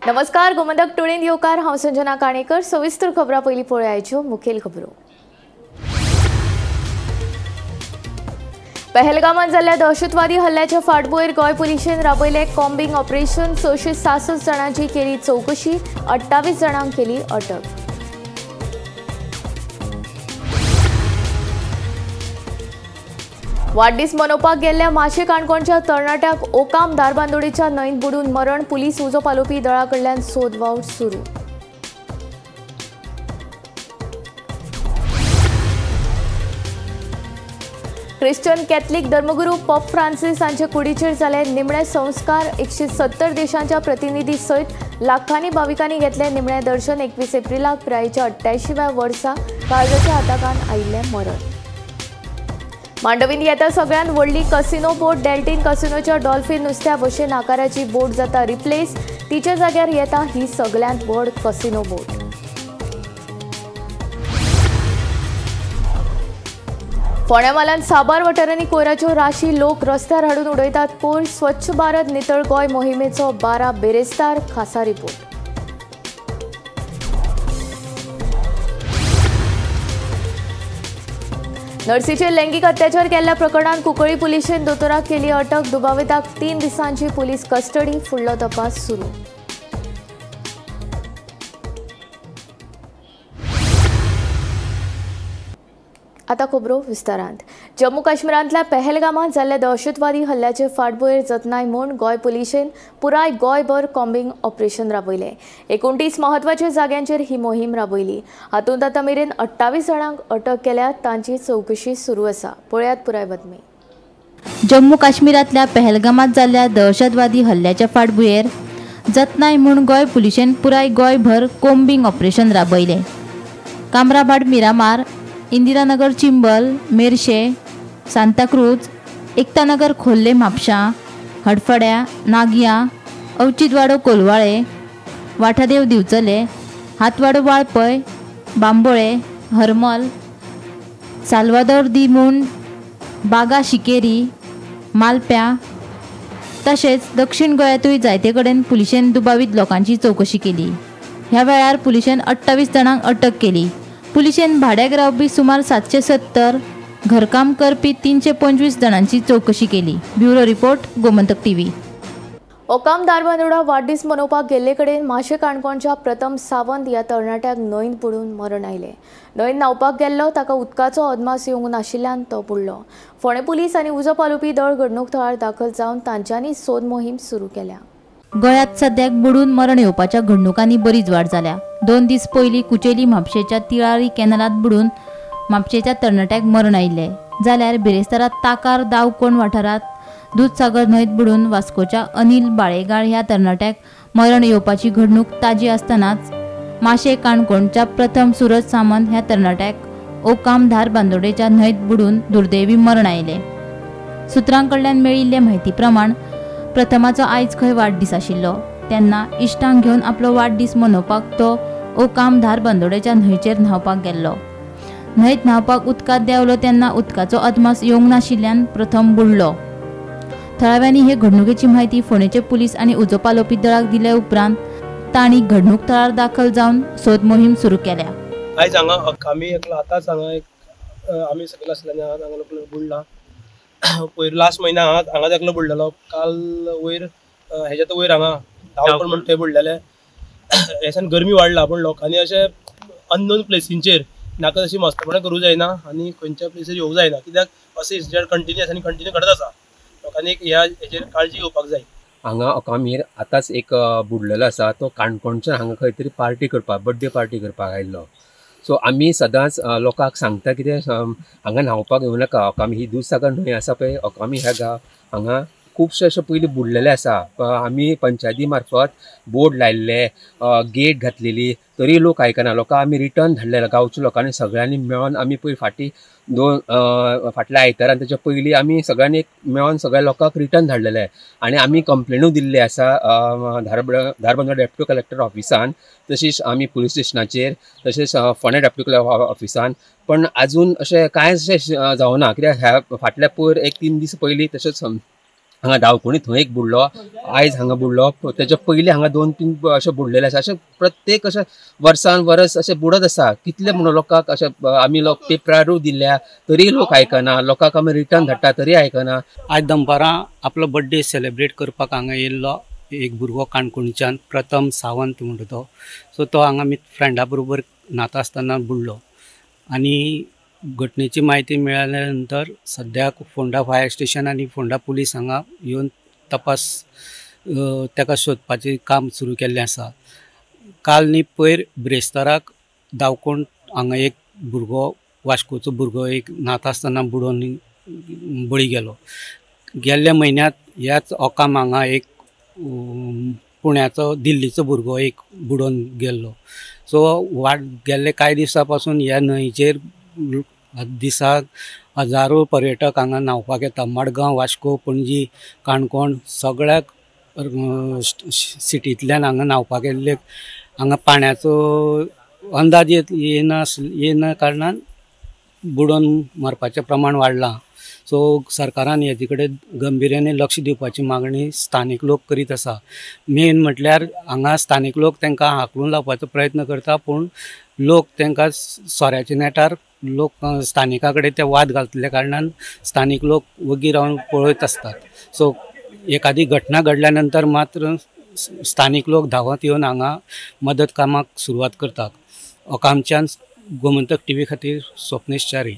नमस्कार, गोमंतक टुडेन येवकार हांव संजना काणेकर। सविस्तर खबरां पयलीं पळोवया आयच्यो मुखेल खबरो। पहलगामांत जाल्ल्या दहशतवादी हल्ल्याच्या फाटभुंयेर गोंय पुलिशेन राबयलें कॉम्बिंग ऑपरेशन। 666 जाणांची केली चौकशी, 28 जाणांक केली अटक। वाडदीस मनोवपाक गेल्ल्या माशे काणकोणच्या तरणाट्याक ओकाम धारबांदोडेच्या न्हंयत बुडून मरण। पुलीस उजो पालोवपी दळा कडल्यान सोद वावड सुरू। ख्रिश्चन कॅथलिक धर्मगुरू पोप फ्रांसिस हांचे कुडीचेर जाले निमणे संस्कार। 170 देशांच्या प्रतिनिधी सयत लाखांनी भाविकांनी घेतले निमणे दर्शन। 21 एप्रिलाक पिरायेच्या 88व्या वर्सा काळजाच्या आताकान आयिल्लें मरण। मांडवीन येता सगळ्यांत व्हडली कसिनो बोट। डेल्टिन कसिनोच्या डॉल्फिन नुस्त्या भशेन आकाराची बोट जाता रिप्लेस। तिच्या जाग्यार येता ही सगळ्यांत व्हड कसिनो बोट। फोंड्या म्हालांत साबार वाठारांनी कोयराच्यो राशी। लोक रस्त्यार हाडून उडयतात कोयर। स्वच्छ भारत नितळ गोंय मोहिमेचो 12 बेरेस्तार। खासा रिपोर्ट। नर्सीचेर लैंगिक अत्याचार केल्ल्या प्रकरणात कुंकळ्ळी पुलिशेन दोतोराक केली अटक। दुबाविताक 3 दिसांची पुलीस कस्टडी। फुडलो तपास सुरू। आता खबरो विस्तारांत। जम्मू काश्मीरांतल्या पहलगामांत जाल्ल्या दहशतवादी हल्ल्याचे फाटभुंयेर जतनाय म्हूण गोंय पुलिशेन पुराय गोंयभर कॉम्बिंग ऑपरेशन राबयलें। 29 म्हत्वाच्या जाग्यांचेर ही मोहीम राबयली। हातूंत आतां मेरेन 28 जाणांक अटक केल्या। तांची चौकशी सुरू आसा। पळयात पुराय बातमी। जम्मू काश्मीरांतल्या पहलगामांत जाल्ल्या दहशतवादी हल्ल्याच्या फाटभुंयेर जतनाय म्हूण गोंय पुलिशेन पुराय गोंयभर कॉम्बिंग ऑपरेशन राबयलें। कामराभाट मिरामार, इंदिरानगर चिंबल, मेर्शे, सांताक्रूज, एकतानगर खोर्ले म्हापशां, हडफड्या, नागिया, अवचितवाडो कोलवाळे, वाठादेव दिवचले, हातवाडो वाळपय, बांबोळे, हरमल, साल्वादोर दी मून, बागा शिकेरी, मालप्या तशेंच दक्षिण गोंयांतूय जायते कडेन पुलिशेन दुबावीत लोकांची चौकशी केली। ह्या वेळार पुलिशेन 28 जाणांक अटक केली। पुलिशेन भाड्याक रावपी सुमार 770, घरकाम करपी 325 जाणांची चौकशी केली। Bureau report, Gomantak TV. ओकाम धारबांदोडा वाडदीस मनोवपाक गेल्ले कडेन माशे काणकोणच्या प्रथम सावंत ह्या तरणाट्याक न्हंयत बुडून मरण आयलें। न्हंयत न्हांवपाक गेल्लो ताका उदकाचो अदमास येवंक नाशिल्ल्यान तो बुडलो। फोंडे पुलीस आनी उजो पालोवपी दळ घडणूक थळार दाखल जावन तांच्यांनी सोद मोहीम सुरू केल्या। गोंयांत सद्याक बुडून मरण येवपाच्या घडणुकांनी बरीच वाड जाल्या। 2 दीस पयलीं कुचेली म्हापशेच्या तिळारी कॅनलांत बुडून म्हापशेच्या तरणाट्याक मरण आयिल्लें। जाल्यार बेरेस्तारा ताकार दावकोण वाठारांत दूधसागर न्हंयत बुडून वास्कोच्या अनिल बाळेगाळ ह्या तरणाट्याक मरण येवपाची घडणूक ताजी आसतनाच माशे काणकोणच्या प्रथम सूरज सामंत ह्या तरणाट्याक ओकाम धारबांदोडेच्या न्हंयत बुडून दुर्दैवी मरण आयलें। सुत्रां कडल्यान मेळिल्ले म्हायती प्रमाण प्रथमाचो आयज खंय वाडदीस आशिल्लो तेन्ना इश्टांक घेवन आपलो वाडदीस मनोवपाक तो ओकाम धारबांदोडेच्या न्हंयचेर न्हांवपाक गेल्लो। न्हंयत न्हांवपाक उदकांत देंवलो तेन्ना उदकाचो अदमास येवंक नाशिल्ल्यान प्रथम बुडलो। थळाव्यांनी हे घडणुकेची म्हायती फोंडेचे पुलीस आनी उजो पालोवपी दळाक दिले उपरांत तांणी घडणूक थळार दाखल जावन सोद मोहीम सुरू केल्या। आयज हांगा आमी एकलो आतांच हांगा आमी सकयल आसलें हांगा बुडला। पयर लास्ट म्हयन्या हांगा एकलो बुडलेलो। काल वयर हेच्या वयर हांगा धांवपण म्हणून थंय बुडलेले। हेच्यान गरमी वाडला पूण लोकांनी अशें अननोन प्लेसींचेर नाका तशी मस्तपणां करूं जायना आनी खंयच्या प्लेसीर येवंक जायना, कित्याक अशें इंसिडेंट कंटिन्युअस आनी कंटिन्यू घडत आसा। लोकांनी हेचेर काळजी घेवपाक जाय। हांगा ओकामीर आतांच एक बुडलेलो आसा, तो काणकोणच्यान हांगा खंय तरी पार्टी करपाक, बर्थडे पार्टी करपाक आयिल्लो। सो आमी सदांच लोकांक सांगता कितें हांगा न्हांवपाक येवं नाका। ओकामी ही दूधसागर न्हंय आसा पळय, ओकामी ह्या गांव हांगा खुबशे अशे पयलीं बुडलेले आसा। आमी पंचायती मार्फत बोर्ड लायिल्ले, गेट घातलेली, तरी लोक आयकना। लोकांक आमी रिटर्न धाडले गांवच्या लोकांनी सगळ्यांनी मेळोन आमी पळय फाटल्या आयतारान तेच्या पयलीं आमी सगळ्यांनी मेळोन सगळ्या लोकांक रिटर्न धाडलेले आनी आमी कंप्लेनूय दिल्ली आसा धारबांदोडा डेप्युटी कलेक्टर ऑफिसान, तशीच आमी पुलीस स्टेशनाचेर, तशेंच फोंड्या डेप्युटी कलेक्टर ऑफिसान। पण आजून अशें कांयच अशें जावना, कित्याक ह्या फाटल्या पयर 1-3 दीस पयलीं तशेंच हांगा धांवपणी थंय एक बुडलो, आयज हांगा बुडलो, तेच्या पयलीं हांगा 2-3 अशे बुडलेले आसा. अशे प्रत्येक अशे वर्सान वर्स अशे बुडत आसा. कितले म्हणून लोकांक अशे आमी लोक पेपरारूय दिल्या तरी लोक आयकना, लोकांक आमी रिटर्न धाडटा तरी आयकना. आज दनपारां आपलो बर्थडे सेलिब्रेट करपाक हांगा येयल्लो एक भुरगो काणकोणच्यान, प्रथम सावंत म्हणटा तो. सो तो हांगा फ्रेंडा बरोबर न्हाता आसतना बुडलो आनी घटनेची म्हायती मेळ्ळ्या नंतर सद्याक फोंडा फायर स्टेशन आनी फोंडा पुलीस हांगा येवन तपास ताका सोदपाचें काम सुरू केल्लें आसा. काल न्ही पयर ब्रेस्ताराक धांवकोण हांगा एक भुरगो, वास्कोचो भुरगो एक न्हाता आसतना बुडोवन बळी गेलो. गेल्ल्या म्हयन्यांत ह्याच ओकाम हांगा एक पुण्याचो, दिल्लीचो भुरगो एक बुडोवन गेल्लो. सो गेल्ले कांय दिसा पासून ह्या न्हंयचेर दिसाक हजारो पर्यटक हांगा न्हांवपाक येता. मडगांव, वास्को, पणजी, काणकोण सगळ्याक सिटींतल्यान हांगा न्हांवपाक येल्ले. हांगा पाण्याचो अंदाज येना कारणान बुडोवन मरपाचें प्रमाण वाडलां. सो सरकारान हेजे कडेन गंभीर्याने लक्ष दिवपाची मागणी स्थानीक लोक करीत आसा. मेन म्हटल्यार हांगा स्थानीक लोक तांकां हाकलून लावपाचो प्रयत्न करता, पूण लोक तांकां सोऱ्याच्या नेटार लोक स्थानिका कडेन ते वाद घालतल्या कारणान स्थानीक लोक वगी रावन पळयत आसतात. सो एखादी घटना घडल्या नंतर मात्र स्थानीक लोक धांवत येवन हांगा मदत कामाक सुरवात करतात. ओकामच्यान गोमंतक टीव्ही खातीर स्वप्नेश च्यारी.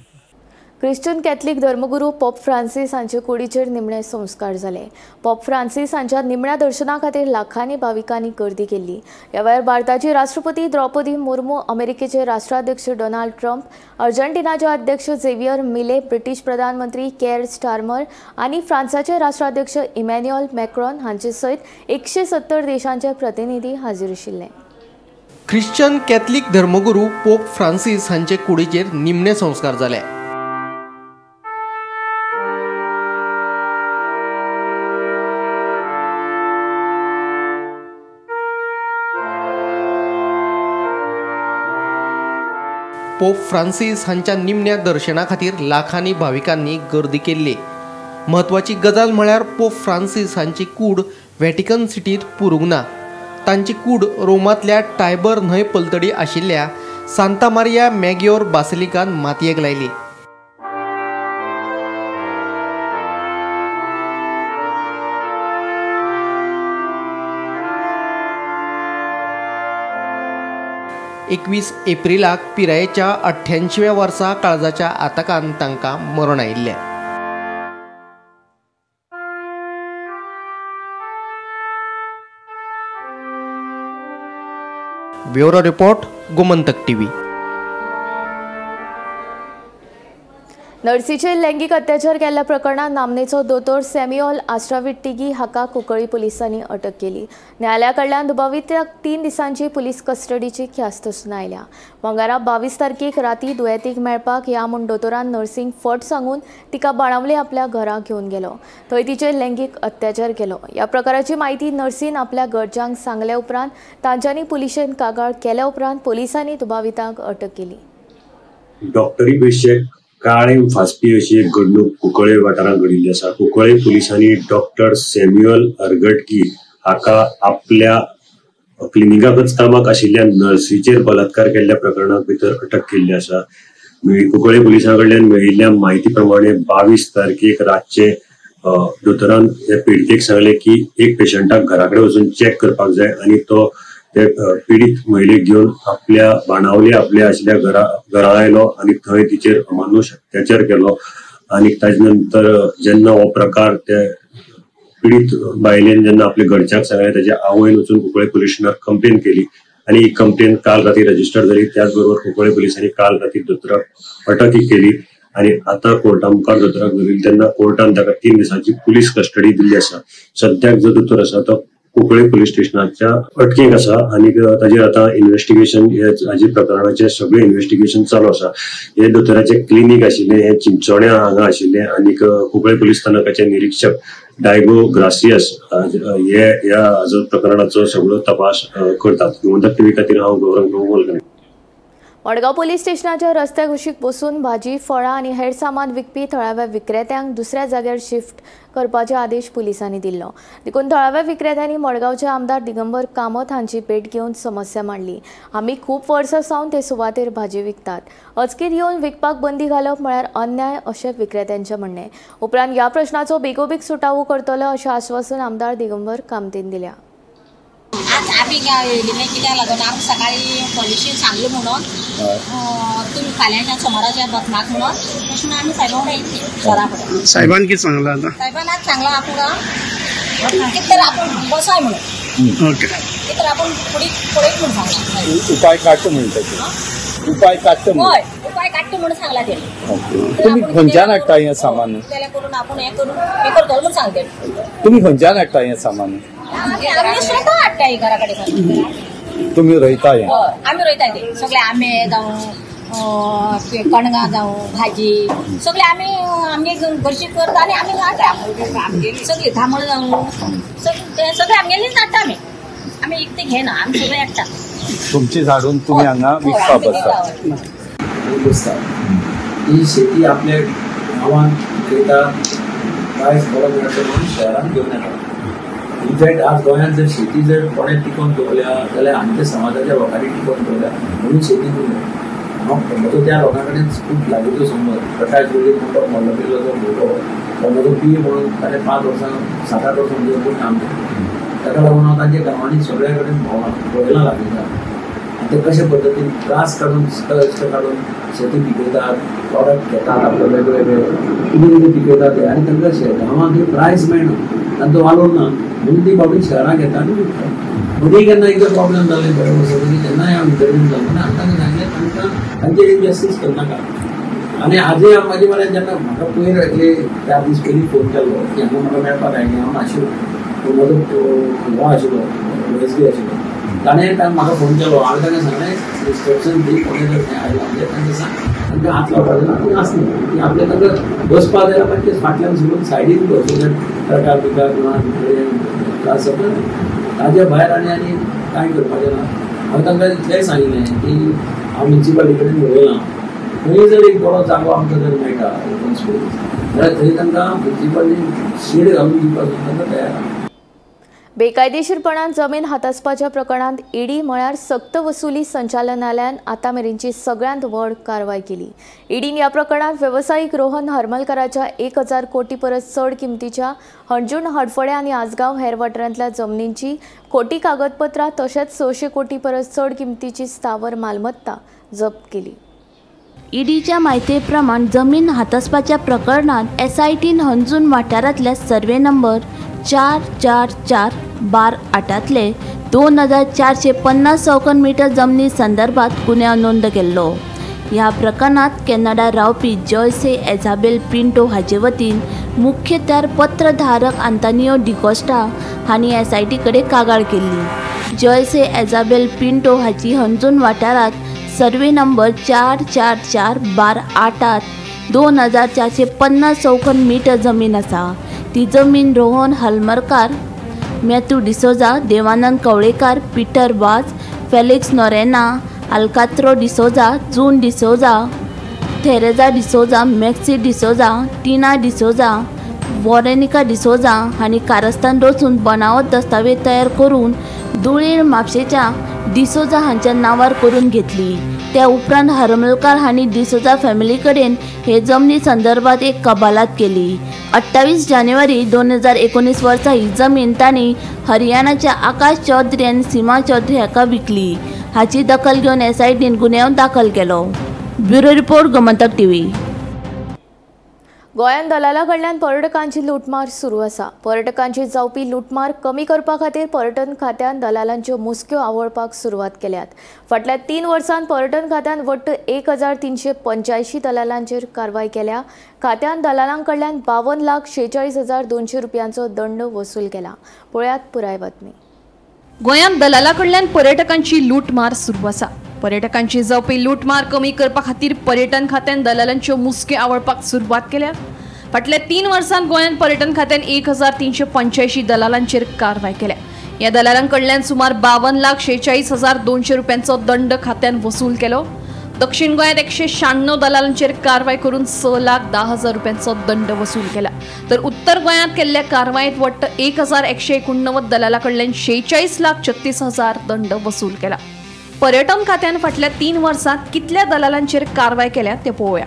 ख्रिश्चन कॅथलीक धर्मगुरू पोप फ्रांसीस हांचे कुडीचेर निमणे संस्कार जाले. पोप फ्रांसीस हांच्या निमण्या दर्शना खातीर लाखांनी भाविकांनी गर्दी केल्ली. ह्या वेळार भारताचे राष्ट्रपती द्रौपदी मुर्मू, अमेरिकेचे राष्ट्राध्यक्ष डोनाल्ड ट्रम्प, अर्जेंटिनाचे अध्यक्ष झेवियर मिले, ब्रिटीश प्रधानमंत्री केअर स्टारमर आनी फ्रांसाचे राष्ट्राध्यक्ष इमॅन्युएल मॅक्रॉन हांचे सयत 170 देशांचे प्रतिनिधी हाजीर आशिल्ले. ख्रिश्चन कॅथलीक धर्मगुरू पोप फ्रांसीस हांचे कुडीचेर निमणे संस्कार जाले. पोप फ्रांसीस हांच्या निमण्या दर्शना खातीर लाखांनी भाविकांनी गर्दी केल्ली. म्हत्वाची गजाल म्हळ्यार पोप फ्रांसीस हांची कूड व्हॅटिकन सिटींत पुरूंक ना. तांची कूड रोमांतल्या टायबर न्हंय पलतडी आशिल्ल्या सांता मारिया मॅग्योर बासिलिकान मातयेक लायली. एकवीस एप्रिलाक पिरायेच्या 88व्या वर्सा काळजाच्या आताकान तांकां मरण आयिल्लें. Bureau report, Gomantak TV. नर्सीचेर लैंगिक अत्याचार केल्ल्या प्रकरणात नामनेचो दोतोर सॅम्युएल आस्ट्राविट्टिगी हाका कुंकळ्ळी पुलिसांनी अटक केली. न्यायालया कडल्यान दुबावित्याक 3 दिसांची पुलीस कस्टडीची ख्यास्त सुनायल्या. आयल्या. मंगळारा 22 तारखेक राती दुयेंतीक मेळपाक या म्हूण दोतोरान नर्सींक फट सांगून तिका बाणावले आपल्या घरा घेवन गेलो. थंय तिचेर लैंगिक अत्याचार केलो. ह्या प्रकाराची म्हायती नर्सीन आपल्या घरच्यांक सांगल्या उपरांत तांच्यांनी पुलिशेन कागाळ केल्या उपरांत पुलिसांनी दुबाविताक अटक केली. डॉक्टरी पेशेक काळे फासपी अशी एक घडणूक कुंकळे वाठारांत घडिल्ली आसा. कुंकळे पुलिसांनी डॉक्टर सॅम्युएल अर्गटकी हाका आपल्या क्लिनिकाकच कामाक आशिल्ल्या नर्सीचेर बलात्कार केल्ल्या प्रकरणाक भितर अटक केल्ली आसा. कुंकळे पुलिसां कडल्यान मेळिल्ल्या म्हायती प्रमाणे 22 तारखेक रातचे दोतोरान ह्या पीडितेक सांगले की एक पेशंटाक घरा कडेन वचून चॅक करपाक जाय आनी तो ते पीडित महिलेक घेवन आपल्या बाणावले आपल्या आशिल्ल्या घरा आयलो आनी थंय तिचेर अमानुष अत्याचार केलो. आनी ताजे नंतर जेन्ना हो प्रकार ते पीडित बायलेन जेन्ना आपल्या घरच्यांक सांगले तेज्या आवयन वचून कुंकळे पुलीस स्टेशनार कंप्लेन केली आनी ही कंप्लेन काल राती रजिस्टर जाली. त्याच बरोबर कुंकळे पुलिसांनी काल राती दोतोराक अटकूय केली आनी आतां कोर्टा मुखार दोतोराक दवरिल्ली तेन्ना कोर्टान ताका 3 दिसांची पुलीस कस्टडी दिल्ली आसा. सद्याक जो दोतोर आसा तो कुंकळे पुलीस स्टेशनाच्या अटकेक आसा आनी ताजेर आतां इन्व्हेस्टिगेशन हाजी प्रकरणाचे सगळे इन्व्हेस्टिगेशन चालू आसा. हे दोतोराचे क्लिनीक आशिल्ले हे चिंचोण्या हांगा आशिल्ले आनी कुंकळे पुलीस स्थानकाचे निरीक्षक डायगो ग्रासियस हे ह्या प्रकरणाचो सगळो तपास करतात. गोमंतक टीव्ही खातीर हांव गौरव उलयतां. मडगांव पोलीस स्टेशनाच्या रस्त्या कुशीक बसून भाजी, फळां आनी हेर सामान विकपी थळाव्या विक्रेत्यांक दुसऱ्या जाग्यार शिफ्ट करपाचे आदेश पुलिसांनी दिल्लो. देखून थळाव्या विक्रेत्यांनी मडगांवचे आमदार दिगंबर कामत हांची भेट घेवन समस्या मांडली. आमी खूब वर्सां सावन ते सुवातेर भाजी विकतात. अचकीत येवन विकपाक बंदी घालप म्हळ्यार अन्याय अशें विक्रेत्यांचें म्हणणें. उपरांत ह्या प्रश्नाचो बेगोबेग सुटावो करतलो अशें आश्वासन आमदार दिगंबर कामतीन दिल्या. आज आम्ही कित्याक लागून आमी सकाळी पॉलिसीन सांगलें म्हणून तुम्ही फाल्यांच्या सोमाराच्या बसनाक म्हणून तशें आमी सायबा वांगडा येतली घरा कडेन. सायबान कितें सांगलां आतां? सायबान आज सांगलां आपुणा कितें तर आपूण बसाय म्हणून. ओके. कितें तर आपूण पळयत म्हणून सांगलां. उपाय काडटा म्हणटा उपाय काडटा हय उपाय काडटा म्हणून सांगलां तेणी. तुम्ही खंयच्यान हाडटा हें सामान? जाल्यार करून आपूण हें करतलो म्हणून सांगता. तुम्ही खंयच्यान हाडटा हें सामान? आमी स्वता हाडटा ही घरा कडेन. तुम्ही रोयता हें? आमी रोयता ते सगळे आंबे जावं कणगां जावं भाजी सगळे आमी घरची करता आनी आमी हाडटा. सगळी धामळ जावं सगळे आमगेलीच हाडटा आमी इकते घेना आमी सगळे हाडटा. तुमची झाडून तुम्ही हांगा विकपाक बसता. ही शेती आपल्या गांवांत विकयता प्रायस बरो मेळटा म्हणून शहरांत घेवन येता. इनफॅक्ट आज गोंयांत जर शेती जर कोणें टिकोवन दवरल्या जाल्यार आमच्या समाजाच्या लोकांनी टिकोवन दवरल्या म्हणून शेती करून म्हजो त्या लोकां कडेन खूब लागींचो संबंद. प्रकाश जोडी मोठो मोल्लपिल्लो जो भुरगो तो म्हजो पी म्हणून ताणें 5 वर्सां 7-8 वर्सां म्हणजे कोण काम केलें. ताका लागून हांव तांच्या गांवांनी सगळे कडेन भोंवलां पळयलां लागींचा. आनी ते कशे पद्दतीन त्रास काडून कश्ट काडून शेती पिकयतात, प्रॉडक्ट घेतात आपले वेगवेगळे कितें कितें पिकयतात ते आनी तांकां गांवांत प्रायस मेळना आनी तो वालोर ना म्हणून ती बाबडी शहरांत घेता आनी विकता. मदीं केन्ना एकदां प्रॉब्लेम जालें बरें वर्सा पयलीं तेन्नाय हांव इंटरव्यू जालो आनी हांव तांकां सांगलें तांकां तांचेर इनजस्टीस करनाका. आनी आजय म्हाजे म्हळ्यार जेन्ना म्हाका पयर येतले 4 दीस पयलीं फोन केल्लो की हांगा म्हाका मेळपाक आयलें हांव नाशिल्लो. पूण म्हजो हो आशिल्लो एसबी आशिल्लो ताणें म्हाका फोन केलो. हांवें तांकां सांगलें इन्स्ट्रक्शन दी कोणें जर खंय आयलो म्हणजे तांकां सांग तांकां हात लावपाक जाय पूण आसना की आपल्या तांकां बसपाक जाय पण ते फाटल्यान सोडून सायडीन बसोवन ट्रकार बिकार किंवा सगळें ताज्या भायर आनी कांय करपाचें ना. हांवें तांकां इतलेंय सांगिल्लें की हांव म्युन्सिपालिटी कडेन उलयलां थंय जर एक बरो जागो आमकां जर मेळटा ओपन स्पेस जाल्यार थंय तांकां म्युन्सिपालिटी शेड घालून दिवपाक तांकां तयार आसा. बेकायदेशीरपणान जमीन हातासपाच्या प्रकरणांत ईडी म्हळ्यार सक्त वसुली संचालनालयान आतां मेरेनची सगळ्यांत व्हड कारवाय केली. ईडीन ह्या प्रकरणांत वेवसायीक रोहन हरमलकराच्या 1000 कोटी परस चड किमतीच्या हणजूण, हडफळे आनी आसगांव हेर वाठारांतल्या जमनींची खोटी कागदपत्रां तशेंच 600 कोटी परस चड किमतीची स्थावर मालमत्ता जप्त केली. ईडीच्या माहिती प्रमाण जमीन हातासपाच्या प्रकरणात एसआयटीन हणजूण वाठारांतल्या सर्वे नंबर 444 बार 8तले 2450 चौखण मीटर जमनी संदर्भात गुन्हा नोंद केल्लो. ह्या प्रकरणात कॅनडा रावपी जॉयसे एझाबेल पिंटो हाचे वतीन मुख्यत्यार पत्रधारक आंतोनियो डिकोस्टा हांणी एसआयटी कडेन कागाळ केल्ली. जॉयसे एझाबेल पिंटो हाची हणजूण वाठारांत सर्वे नंबर 444 बार 8त 2450 चौखण मीटर जमीन आसा. ती जमीन रोहन हलमरकार, मॅथ्यू डिसोजा, देवानंद कवळेकार, पीटर वाज, फेलिक्स नोरेना, आल्कात्रो डिसोजा, जून डिसोजा, थेरेजा डिसोजा, मॅक्सी डिसोजा, टीना डिसोजा, वॉरेनिका डिसोजा हांणी कारस्थान रचून बनावट दस्तावेज तयार करून धुळेर म्हापशेच्या डिसोजा हांच्या नांवार करून घेतली. त्या उपरांत हरमलकार हांणी डिसोजा फॅमिली कडेन हे जमनी संदर्भात एक कबालात केली. 28 जानेवारी 2019 वर्सा ही जमीन तांणी हरियाणाच्या आकाश चौधरी आनी सीमा चौधरी हाका विकली. हाची दखल घेवन एसआयटीन गुन्यांव दाखल केलो. Bureau report, Gomantak TV. गोंयांत दलालां कडल्यान पर्यटकांची लुटमार सुरू आसा. पर्यटकांची जावपी लुटमार कमी करपा खातीर पर्यटन खात्यान दलालांच्यो मुसक्यो आवळपाक सुरवात केल्यात. फाटल्या 3 वर्सांत पर्यटन खात्यान वट्ट 1385 दलालांचेर कारवाय केल्या. खात्यान दलालां कडल्यान 52,46,200 रुपयांचो दंड वसूल केला. पळयात पुराय बातमी. गोंयांत दलालां कडल्यान पर्यटकांची लुटमार सुरू आसा. पर्यटकांची जावपी लुटमार कमी करपा खातीर पर्यटन खात्यान दलालांच्यो मुसक्यो आवळपाक सुरवात केल्या. फाटल्या 3 वर्सांत गोंयांत पर्यटन खात्यान 1385 दलालांचेर कारवाय केल्या. ह्या दलालां कडल्यान सुमार 52,46,200 रुपयांचो दंड खात्यान वसूल केलो. दक्षिण गोंयांत 196 दलालांचेर कारवाय करून 6,10,000 रुपयांचो दंड वसूल केला. तर उत्तर गोंयांत केल्ल्या कारवायेंत वट्ट 1,189 दलालां कडल्यान 46,36,000 दंड वसूल केला. पर्यटन खात्यान फाटल्या 3 वर्सांत कितल्या दलालांचेर कारवाय केल्या ते पळोवया.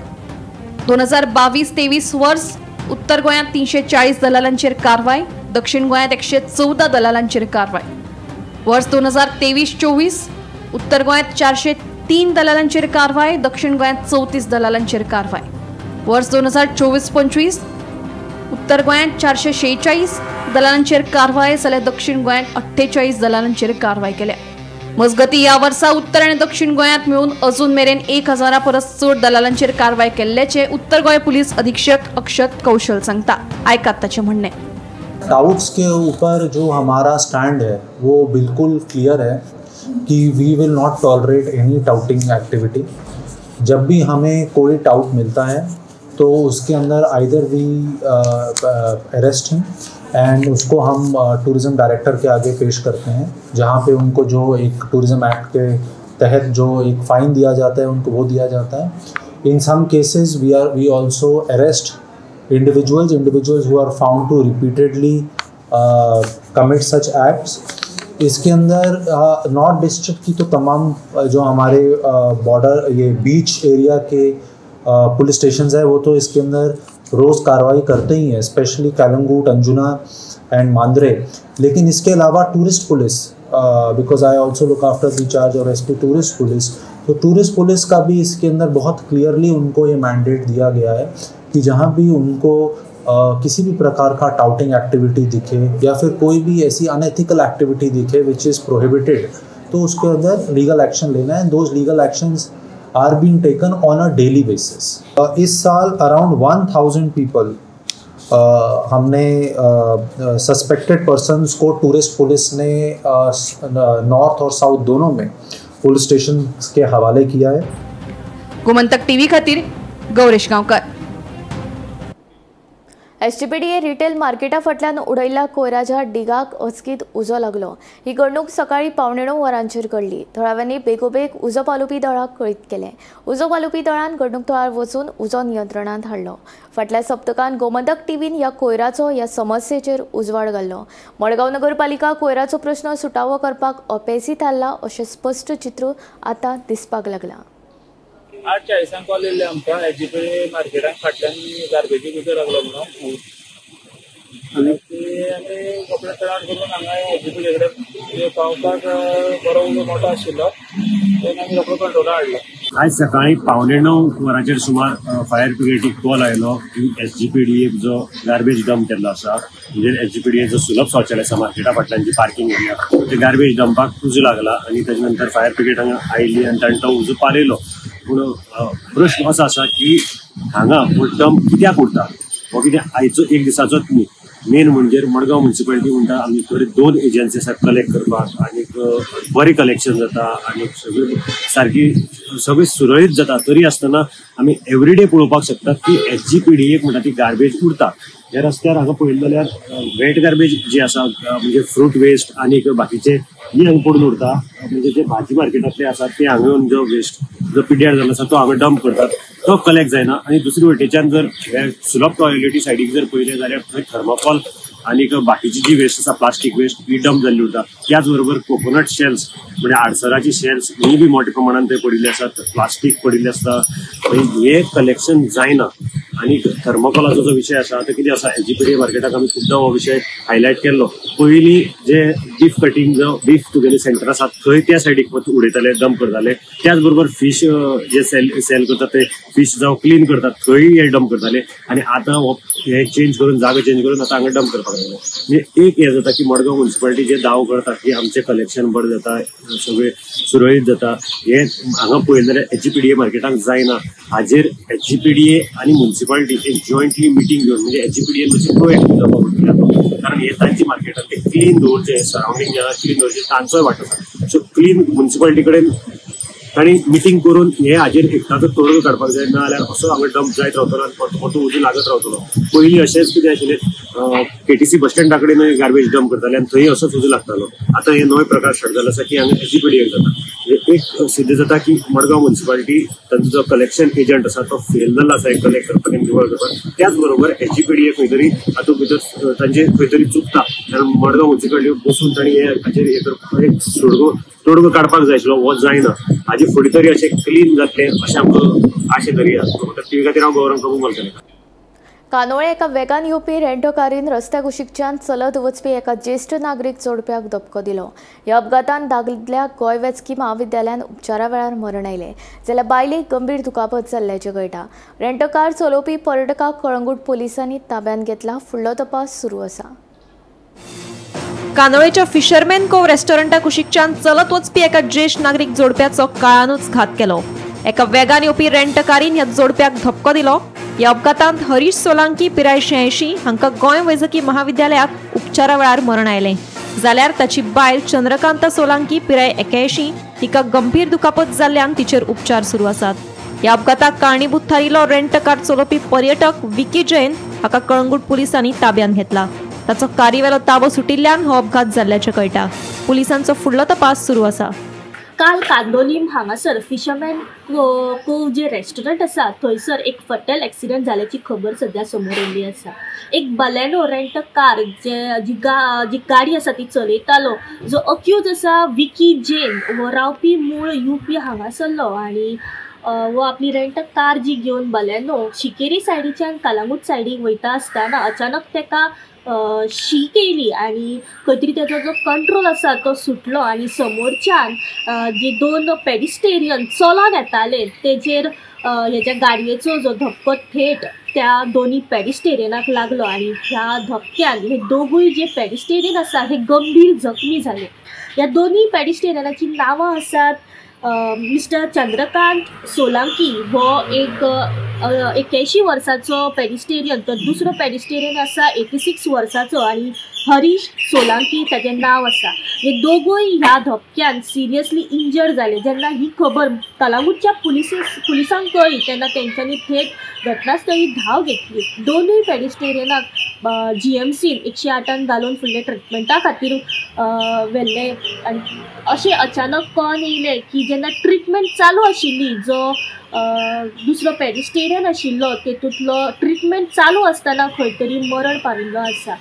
2022-23 वर्स उत्तर गोंयांत 340 दलालांचेर कारवाय, दक्षिण गोंयांत 114 दलालांचेर कारवाय. वर्स 2023-24 उत्तर गोंयांत 403 दलालांचेर कारवाय, दक्षिण गोंयांत 34 दलालांचेर कारवाय. वर्स 2024-25 उत्तर गोंयांत 446 दलालांचेर कारवाय जाल्यार दक्षिण गोंयांत 48 दलालांचेर कारवाय केल्या. मजगती ह्या वर्सा उत्तर आनी दक्षिण गोंयांत मेळून अजून मेरेन 1,000 परस चड दलालांचेर कारवाय केल्ल्याचे उत्तर गोंय पुलीस अधीक्षक अक्षत कौशल सांगता. आयकात ताचें म्हणणें. टाउट्स के ऊपर जो हमारा स्टैंड है वो बिल्कुल क्लियर है कि we will not tolerate any touting activity. जब भी हमें कोई टाउट मिलता है तो उसके अंदर either we arrest him and उसको हम टूरिज़्म डायरेक्टर के आगे पेश करते हैं, जहाँ पे उनको जो एक टूरिज़्म एक्ट के तहत जो एक फ़ाइन दिया जाता है उनको वो दिया जाता है. In some cases we also arrest individuals who are found to repeatedly commit such acts. इसके अंदर नॉर्थ डिस्ट्रिक्ट की तो तमाम जो हमारे बॉर्डर ये बीच एरिया के पुलिस स्टेशंस है वो तो इसके अंदर रोज़ कार्रवाई करते ही हैं, स्पेशली कालंगूट, अंजुना एंड मांद्रे. लेकिन इसके अलावा tourist police, because I also look after the charge और एसपी टूरिस्ट पुलिस, तो टूरिस्ट पुलिस का भी इसके अंदर बहुत क्लियरली उनको ये मैंडेट दिया गया है कि जहाँ भी उनको किसी भी प्रकार का टाउटिंग एक्टिविटी दिखे या फिर कोई भी ऐसी अनएथिकल एक्टिविटी दिखे विच इज़ प्रोहिबिटेड, तो उसके अंदर लीगल एक्शन लेना है. Those legal actions are being taken on a daily basis. इस साल अराउंड 1,000 पीपल हमने सस्पेक्टेड पर्सनस को टूरिस्ट पुलिस ने नॉर्थ और साउथ दोनों में पुलिस स्टेशन के हवाले किया है. गोमंतक टीव्ही खातीर गौरेश गांवकर. एसटीपीडीए रिटेल मार्केटा फाटल्यान उडयल्ल्या कोयराच्या डिगाक अचकीत उजो लागलो. ही घडणूक सकाळी 9:15 वरांचेर घडली. थळाव्यांनी बेगोबेग उजो पालोवपी दळाक कळीत केलें. उजो पालोवपी दळान घडणूक थळार वचून उजो नियंत्रणांत हाडलो. फाटल्या सप्तकांत गोमंतक टीव्हीन ह्या कोयराचो ह्या समस्येचेर उजवाड घाल्लो. मडगांव नगरपालिका कोयराचो प्रश्न सुटावो करपाक अपेसी थारला अशें स्पश्ट चित्र आतां दिसपाक लागलां. 8:40 कॉल येयल्ले आमकां एसटीपीडीए मार्केटाक फाटल्यान गार्बेजीक उजो लागलो म्हणून, आनी आमी कपडे तयार करून हांगा एसटीपीडीए कडेन पावपाक बरो उजो मोठो आशिल्लो, तेन्ना आमी रोखडो कंट्रोलाक हाडलो. आज सकाळी 9:15 वरांचेर सुमार फायर ब्रिगेडीक कॉल आयलो की एसजीपीडीए जो गार्बेज डंप केल्लो आसा, म्हणजे एसजीपीडीए जो सुलभ शौचालय आसा मार्केटा फाटल्यान जी पार्किंग एरिया, ते गार्बेज डंपाक उजो लागला. आनी तेजे नंतर फायर ब्रिगेड हांगा आयिल्ली आनी ताणें तो उजो पालयलो. पूण प्रश्न असो आसा की हांगा डंप कित्याक उरता हो कितें आयचो एक दिसाचोच न्ही. मेन म्हणजे मडगांव म्युनिसिपालिटी म्हणटा आमी कडेन 2 एजन्सी आसा कलेक्ट करपाक, आनी बरें कलेक्शन जाता आनी सारकी सगळी सुरळीत जाता. तरी आसतना आमी एवरीडे पळोवपाक शकतात की एसजीपीडीएक म्हणटा ती गार्बेज उरता. ह्या रस्त्यार हांगा पळयलें जाल्यार वेट गार्बेज जी आसा म्हणजे फ्रूट वेस्ट आनी बाकीचे ही हांगा पडून उरता. म्हणजे जे भाजी मार्केटांतले आसा ते हांगा येवन जो वेस्ट जो पिड्ड्यार जाल्लो आसा तो हांगा डंप करतात, तो कलेक्ट जायना. आनी दुसरे वटेच्यान जर सुलभ टॉयलेटी सायडीक जर पळयलें जाल्यार थंय थर्माकोल आनी बाकीची जी वेस्ट आसा प्लास्टीक वेस्ट ही डंप जाल्ली उरता. त्याच बरोबर कोकोनट शेल्स म्हणजे आडसराची शेल्स ही बी मोठ्या प्रमाणात थंय पडिल्ले आसात, प्लास्टीक पडिल्ले आसता. हे कलेक्शन जायना. आनी थर्माकोलाचो जो विशय आसा तो कितें आसा, एसजीपीडीए मार्केटाक आमी खुबदां हो विशय हायलायट केल्लो. पयलीं जे बीफ कटींग जो बीफ तुगेले सेंटर आसा थंय त्या सायडीक उडयताले, डंप करताले. त्याच बरोबर फीश जे सेल करतात ते फीश जावं क्लीन करतात थंय हे डंप करताले. आनी आतां हे चेंज करून जागे चेंज करून आतां हांगा डंप करपाक लागले. म्हणजे एक हे जाता की मडगांव म्युनिसिपालिटी जे दाव करता की आमचें कलेक्शन बरें जाता, सगळें सुरळीत जाता, हे हांगा पळयलें जाल्यार एसजीपीडीए मार्केटाक जायना. हाजेर एसजीपीडीए आनी म्युनिसिपालिटी एक जॉयंटली मिटींग घेवन म्हणजे एसजीपीडीए मातशें प्रोएक्टीव जावपाक पडटलें. कारण हे तांची मार्केटान ते क्लीन दवरचे, सरावंडींग जे क्लीन दवरचे तांचोय वांटो आसा. सो क्लीन म्युनिसिपालिटी कडेन तांणी मिटींग करून हे हाजेर एकदाचो तोडगो काडपाक जाय, ना जाल्यार असो हांगा डंप जायत रावतलो आनी मोठो उजो लागत रावतलो. पयलीं अशेंच कितें आशिल्लें केटीसी बस स्टँडा कडेन गार्बेज डंप करताले आनी थंय असोच उजो लागतालो. आतां हे नवे प्रकार स्टार्ट जाला आसा की हांगा एसजीपीडीए जाता. एक सिद्ध जाता की मडगांव म्युनिसिपालिटी तांचो जो कलेक्शन एजंट आसा तो फेल जाला आसा कलेक्ट करपाक आनी निवळ करपाक. त्याच बरोबर एचजीपीडीए खंय तरी हातूंत भितर तांचे खंय तरी चुकता. कारण मडगांव म्युनिसिपालिटी बसून तांणी हाचेर हे करपाक एक तोडगो काडपाक जाय आशिल्लो, हो जायना. हाजे फुडें तरी अशें क्लीन जातलें अशें आमकां आशे करिया. ती खातीर हांव गव्हर्नमेंटाक कबूल करतलें. कानोळे एका वेगान येवपी रेंटो कारीन रस्त्या कुशीकच्यान चलत वचपी एका ज्येष्ठ नागरीक जोडप्याक धपको दिलो. ह्या अपघातान दादल्या गोंय वैजकी महाविद्यालयात उपचारा वेळार मरण आयलें, जाल्यार बायलेक गंभीर दुखापत जाल्ल्याचें कळटा. रेंटो कार चलोवपी पर्यटकाक कळंगूट पोलिसांनी ताब्यात घेतला. फुडलो तपास सुरू आसा. कानोळेच्या फिशरमॅन कोव रेस्टॉरंटा कुशीकच्यान चलत वचपी एका ज्येष्ठ नागरीक जोडप्याचो काळानूच घात केलो. एका वेगान येवपी रेंट कारीन ह्या जोडप्याक धपको दिलो. ह्या अपघातांत हरीश सोलांकी पिराय 86 हांकां गोंय वैजकी महाविद्यालयात उपचारा वेळार मरण आयलें, जाल्यार ताची बायल चंद्रकांत सोलांकी पिराय 81 हिका गंभीर दुखापत जाल्ल्यान तिचेर उपचार सुरू आसात. ह्या अपघाताक कारणीभूत थारिल्लो रेंट कार चलोवपी पर्यटक विकी जैन हाका कळंगूट पुलिसांनी ताब्यात घेतला. ताचो कारीवेलो ताबो सुटिल्ल्यान हो अपघात जाल्ल्याचें कळटा. पुलिसांचो फुडलो तपास सुरू आसा. काल कांदोलीम हांगासर फिशरमॅन कोव जे रेस्टॉरंट आसा थंयसर एक फॅटल एक्सिडेंट जाल्याची खबर सध्या समोर येयल्ली आसा. एक बलेनो रेंट कार जी गाडी आसा ती चलयतालो जो अक्यूज आसा विकी जैन हो रावपी मूळ यूपी हांगासरलो आनी वो आपली रेंट कार जी घेवन बलेनो शिकेरी सायडीच्यान कालांगूट सायडीक वयता आसतना अचानक तेका शीक येयली आनी खंय तरी तेजो जो कंट्रोल आसा तो सुटलो आनी समोरच्यान जे दोन पेडिस्टेरियन चलोन येताले तेजेर हेज्या गाडयेचो जो धपको थेट त्या दोनी पेडिस्टेरियनाक लागलो आनी ह्या धपक्यान हे दोगूय जे पेडिस्टेरियन आसा हे गंभीर जखमी जाले. ह्या दोनी पेडिस्टेरियनाची नांवां आसात मिस्टर चंद्रकांत सोलांकी हो एक 81 वर्साचो पेडिस्टेरियन, तर दुसरो पेडिस्टेरियन आसा 86 वर्साचो आनी हरीश सोलांकी ताचें नांव आसा. हे दोगूय ह्या धपक्यान सिरियसली इंजर्ड जाले. जेन्ना ही खबर कलांगूटच्या पुलिसांक कळ्ळी तेन्ना तेंच्यांनी थेट घटनास्थळी धांव घेतली. दोनूय पेडिस्टेरियनाक GMCन 108 घालून फुडले ट्रिटमेंटा खातीर व्हेल्ले आनी अशें अचानक कळोन येयलें की जेन्ना ट्रिटमेंट चालू आशिल्ली जो दुसरो पेडिस्टेरियन आशिल्लो तेतूंतलो ट्रिटमेंट चालू आसतना खंय तरी मरण पाविल्लो आसा.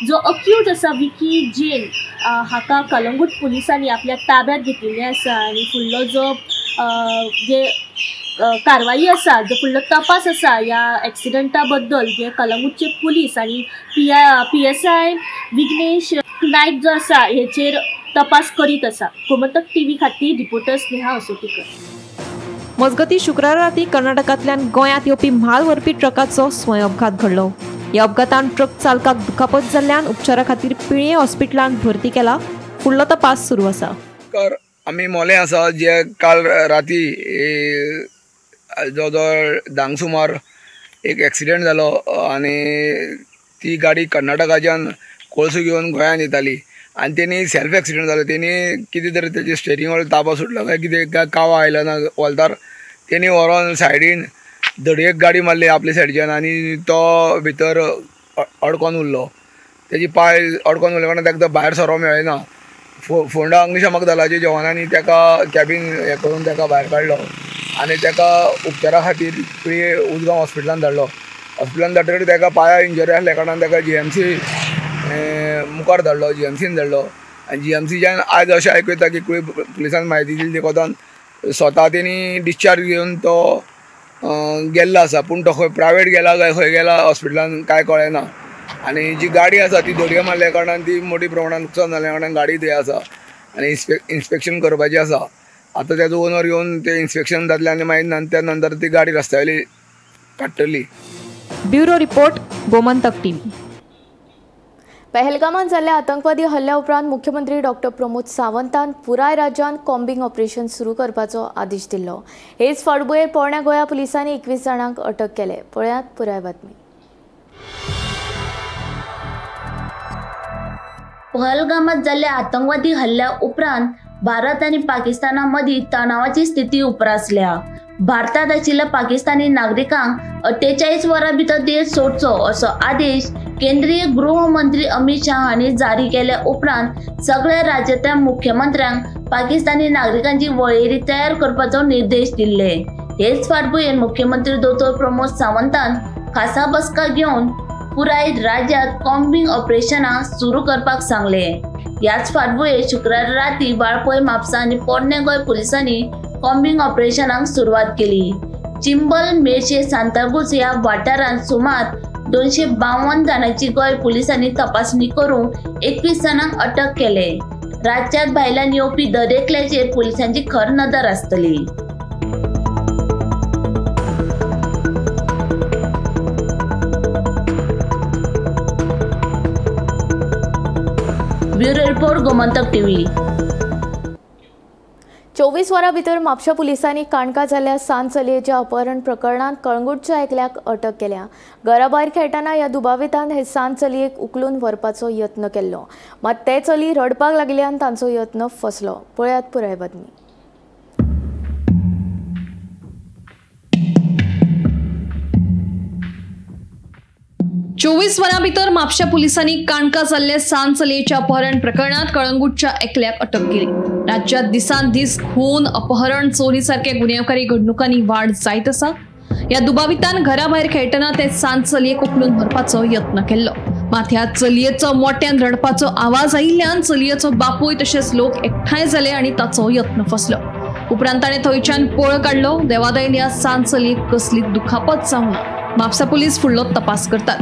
जो अक्यूज आसा विकी जैन हाका कलंगूट पुलिसांनी आपल्या ताब्यात घेतिल्लें आसा आनी फुडलो जो जे कारवाई आसा जो फुडलो तपास आसा ह्या एक्सिडेंटा बद्दल जे कलंगूटचे पुलीस आनी PSI विघ्नेश नायक जो आसा हेचेर तपास करीत आसा. गोमंतक TV खातीर रिपोर्टर स्नेहा असोटीकर. मजगती शुक्रार राती कर्नाटकांतल्यान गोंयांत येवपी म्हाल व्हरपी ट्रकाचो स्वय अपघात घडलो. ह्या अपघातान ट्रक चालकाक दुखापत जाल्ल्यान उपचारा खातीर पिळये हॉस्पिटलांत भरती केला. फुडलो तपास सुरू आसा. आमी मोले आसा जे काल राती जवळ धांक सुमार एक एक्सिडेंट जालो आनी ती गाडी कर्नाटकाच्यान कोळसो घेवन गोंयांत येताली आनी तेणी सेल्फ एक्सिडेंट जालो. तेणी कितें तरी तेजे स्टेरिंग ताबो सुटलो काय कितें कावा आयला ना वलतार तेणी व्हरोन सायडीन धडयेक गाडी मारली आपल्या सायडीच्यान आनी तो भितर अडकोन उरलो. तेजी पांय अडकोन उरले कारणान ताका भायर सरोंक मेळना. फोंडा अग्निशामक दलाच्या जवानांनी ताका कॅबीन हे करून ताका भायर काडलो आनी ताका उपचारा खातीर पिळये उजगांव हॉस्पिटलांत धाडलो. हॉस्पिटलांत धाडटकीर ताका पांयां इंजरी आसल्या कारणान ताका GMC मुखार धाडलो, GMCन धाडलो आनी GMCच्यान आयज अशें आयकूं येता की पुलिसान म्हायती दिली ते कोतान स्वता तेणी डिस्चार्ज घेवन तो गेल्लो आसा. पूण तो खंय प्रायवेट गेला काय खंय गेला हॉस्पिटलान कांय कळ्ळें ना. आनी जी गाडी आसा ती धडयो मारल्या कारणान ती मोठी प्रमाणात नुकसान जाल्ल्या कारणान गाडी थंय आसा आनी इन्स्पेक्शन करपाचें आसा. आतां तेजो ओनर येवन तें इन्स्पेक्शन जातलें आनी मागीर त्या नंतर ती गाडी रस्त्यावयली काडटली. Bureau report Gomantak TV. पहलगामात जाल्ल्या आतंकवादी हल्ल्या उपरांत मुख्यमंत्री डॉक्टर प्रमोद सावंतान पुराय राज्यांत कॉम्बिंग ऑपरेशन सुरू करपाचो आदेश दिल्लो. हेच फाटभुंयेर पोरण्या गोंया पुलिसांनी 21 जाणांक अटक केले. पळयात पुराय बातमी. पहलगामात जाल्ल्या आतंकवादी हल्ल्या उपरांत भारत आणि पाकिस्ताना मदीं तणावाची स्थिती उप्रासल्या. भारतात आशिल्ल्या पाकिस्तानी नागरिकांक 48 वरां भितर देश सोडचो असो आदेश केंद्रीय गृह मंत्री अमित शाह हांणी जारी केल्या उपरांत सगळ्या राज्यांतल्या मुख्यमंत्र्यांक पाकिस्तानी नागरिकांची वळेरी तयार करपाचो निर्देश दिल्ले। हेच फाटभुंयेर मुख्यमंत्री दोतोर प्रमोद सावंतान खासा बसका घेवन पुराय राज्यात कॉम्बिंग ऑपरेशनां सुरू करपाक सांगले। याच फाटभुंयेर शुक्रार राती वाळपय, म्हापसा आनी पोरणे गोंय पुलिसांनी कॉम्बिंग ऑपरेशनाक सुरवात केली। चिंबल, मेर्शे, सांतागुज ह्या वाठारांत सुमार 252 जाणांची गोंय पुलिसांनी तपासणी करून 21 जाणांक अटक केले। राज्यात भायल्यान येवपी दरेकल्याचेर पुलिसांची खर नदर आसतली। Bureau report, Gomantak TV. 24 वरां भितर म्हापशा पुलिसांनी काणका जाल्ल्या सांत चलयेच्या अपहरण प्रकरणात कळंगूटच्या एकल्याक अटक केल्या। घरा भायर खेळटाना ह्या दुबावितान हे सांत चलयेक उखलून व्हरपाचो यत्न केल्लो, मात ते चली रडपाक लागल्यान तांचो यत्न फसलो। पळयात पुराय बातमी। 24 वरां भितर म्हापशा पुलिसांनी काणका जाल्ले सांत चलयेच्या अपहरण प्रकरणात कळंगूटच्या एकल्याक अटक केली। राज्यात दिसान दीस खून, अपहरण, चोरी सारखे गुन्हेगारी घडणुकांनी वाढ जायत आसा। या दुबावितान घरा भायर खेळटना ते सांत चलयेक उखलून व्हरपाचो यत्न केल्लो, मात ह्या चलयेचो मोठ्यान रडपाचो आवाज आयिल्ल्यान चलयेचो बापूय तशेंच लोक एकठांय जाले आनी ताचो यत्न फसलो। उपरांत ताणें थंयच्यान पळ काडलो। देवादयेन ह्या सांत चलयेक कसली दुखापत जावंक ना। म्हापसा पुलीस फुडलो तपास करतात।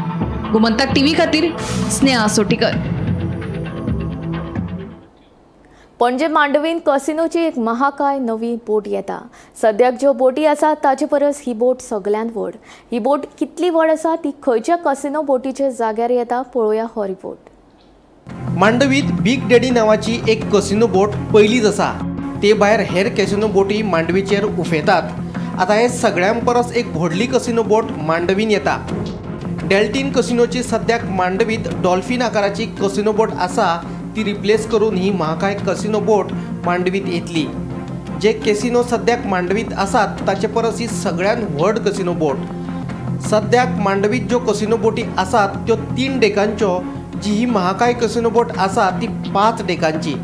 गोमंतक टीव्ही खातीर स्नेहा सोटीकर। पणजे मांडवीन कसिनोची एक महाकाय नवी बोट येता। सद्याक ज्यो बोटी आसात ताचे परस ही बोट सगळ्यांत व्हड। ही बोट कितली व्हड आसा ती खंयच्या कसिनो बोटीच्या जाग्यार येता पळोवया हो रिपोर्ट। मांडवीत बिग डॅडी नावाची एक कसिनो बोट पयलीच आसा। ते भायर हेर कसिनो बोटी मांडवीचेर उफेतात। आता हे सगळ्यां परस एक व्हडली कसिनो बोट मांडवीन येता। डेल्टिन कसिनोची सद्याक मांडवीत डॉल्फिन आकाराची कसिनो बोट आसा ती रिप्लेस करून ही महाकाय कसिनो बोट मांडवीत येतली। जे कसिनो सद्याक मांडवीत आसात ताचे परस ही सगळ्यात व्हड कसिनो बोट। सद्याक मांडवीत ज्यो कसिनो बोटी आसात त्यो 3 डेकांच्यो, जी ही महाकाय कसिनो बोट आसा ती 5 डेकांची।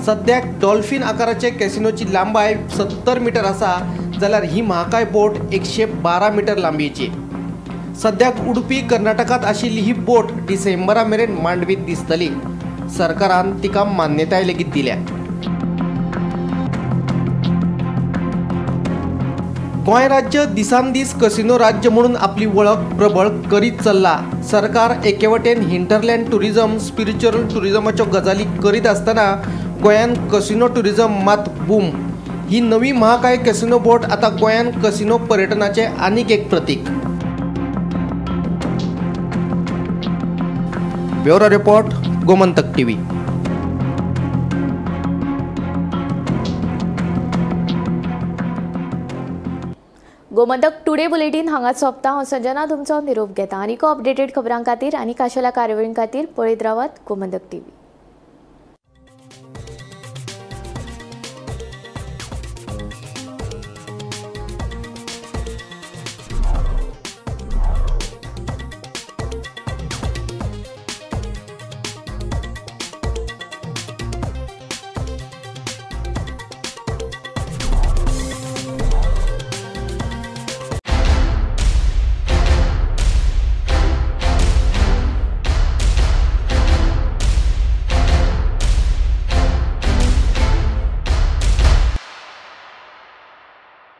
सद्याक डॉल्फिन आकाराचे कसिनोची लांबाय 70 मीटर आसा, जाल्यार ही महाकाय बोट 112 मीटर लांबीची। सद्याक उडपी कर्नाटकात आशिल्ली ही बोट डिसेंबरा मेरेन मांडवीत दिसतली। सरकारान तिका मान्यताय लेगीत दिल्या। गोंय राज्य दिसान दीस कसिनो राज्य म्हणून आपली वळख प्रबळ करीत चल्ला। सरकार एकेवटेन हिंटरलँड टुरिझम, स्पिरिच्युअल टुरिझमाच्यो गजाली करीत आसतना गोंयान कसिनो टुरिझम मात बूम। ही नवी महाकाय कसिनो बोट आता गोंयान कसिनो पर्यटनाचे आनीक एक प्रतीक। Bureau report, Gomantak TV. Gomantak today bulletin हांगा सोंपता। हांव संजना तुमचो निरोप घेता। आनीक अपडेटेड खबरां खातीर आनी खाशेल्या कार्यावळीं खातीर पळयत रावात गोमंतक टीव्ही।